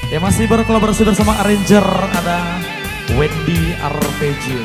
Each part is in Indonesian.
Ya masih berkolaborasi bersama Arranger, ada Wendy Arpeggio.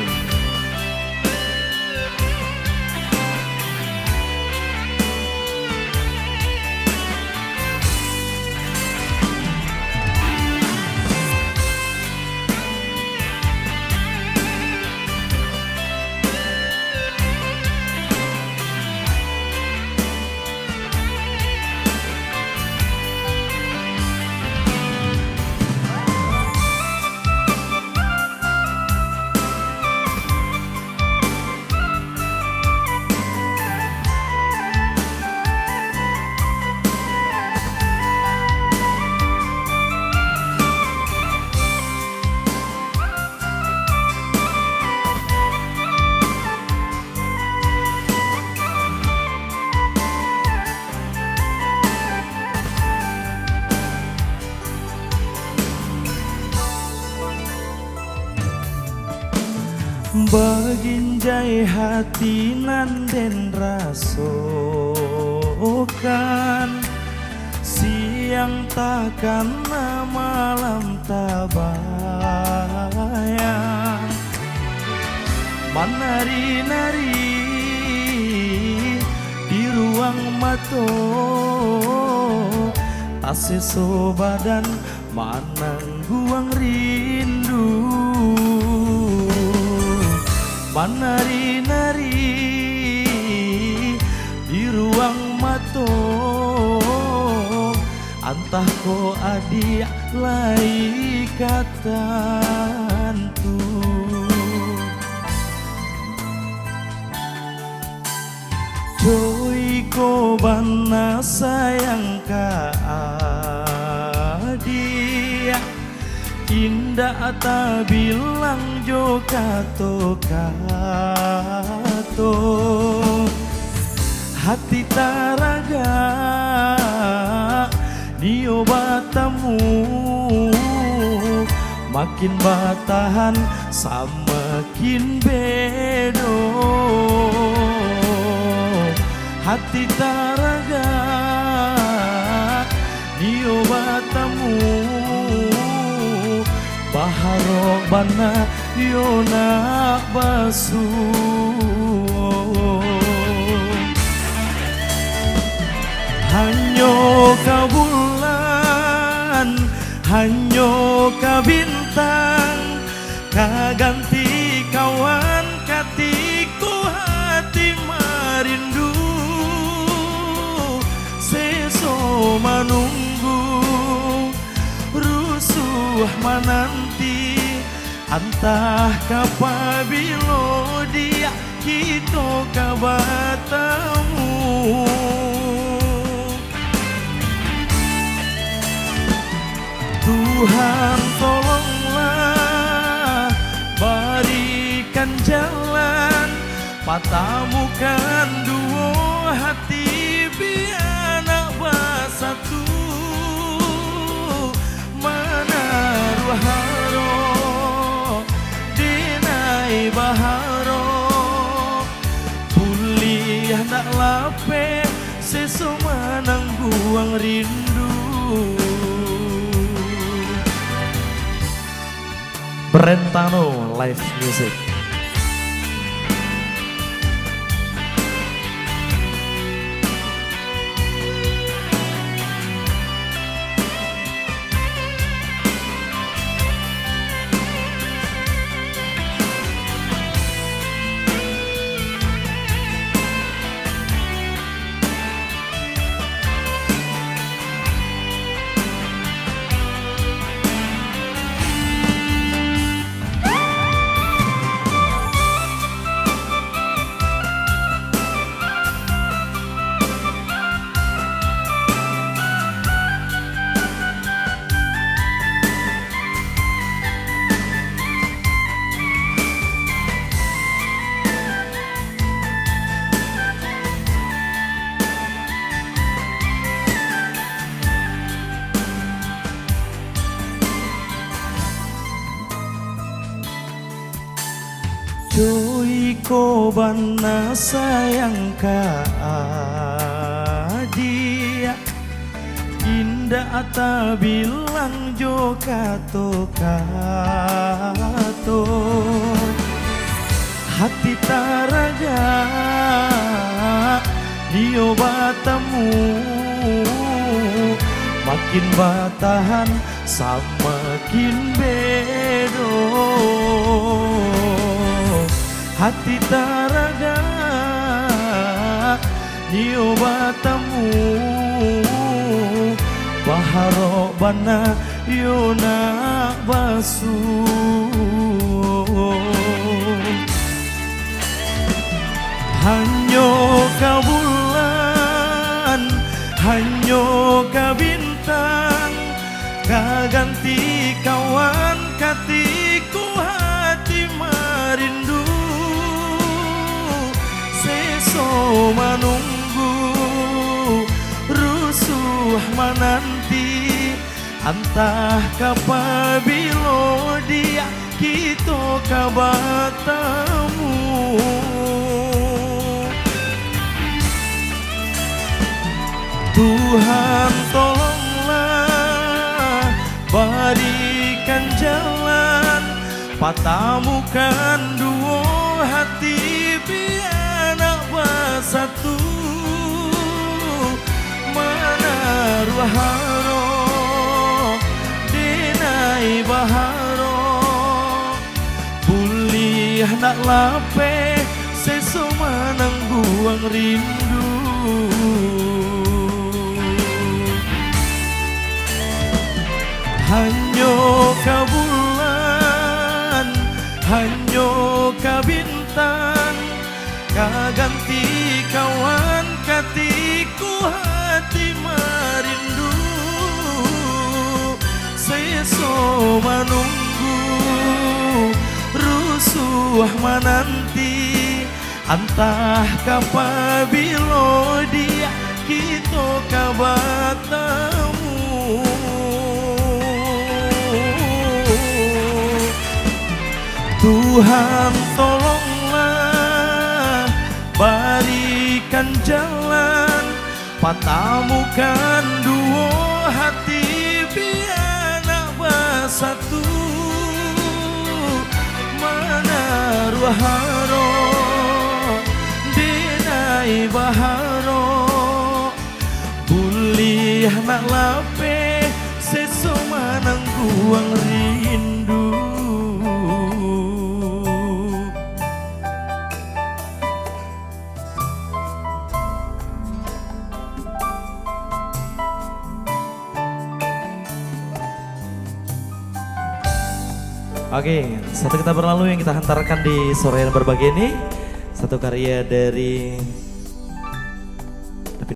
Baginjai hati nanden rasokan, siang takkan malam tak bayang. Menari-nari di ruang mato, taseso badan manangguang rindu. Menari-nari di ruang mato, antah ko adik lai katantu. Joy ko bana sayang ka adik, indah tak bilang jo kato kato, hati taraga diobatamu, makin batahan samakin bedo, hati taraga diobatamu, baharo bana yona basu. Hanyo ka bulan, hanyo ka bintang, kaganti kawan katiku hati marindu, seso manunggu rusuh menanti, antah kapabilo dia kita kabatamu. Tuhan tolonglah berikan jalan, patamukan dua hati biar nak bersatu. Baharo dinai baharo, pulih nak lape sesuma nang buang rindu. Brentano Live Music. Joy ko bana sayang ka adia, indah ata bilang jo kato kato hati taraga dio batamu makin batahan samakin bedo hati taraga dio batamu baharo bana yona basu hanyo ka bulan hanyo ka bintang kaganti kawan katiku hati marindu seso manunggu rusuh menanti antah kapabilo dia kita kabatamu Tuhan tolonglah berikan jalan patamukan dua hati biar bersatu mana ruharo dinai baharo pulih nak lape sesoma nang buang rindu hanyo ka bulan hanyo ka bintang kaganti kawan katiku hati marindu seso manunggu rusuh menanti antah kapabilo dia kita kabatamu Tuhan tolonglah berikan jalan patamukan dua hati biar bersatu mana ruharo dinai baharo pulih nak lape sesoma nang buang rindu. Oke, satu kita berlalu yang kita hantarkan di sore yang berbahagia ini. Satu karya dari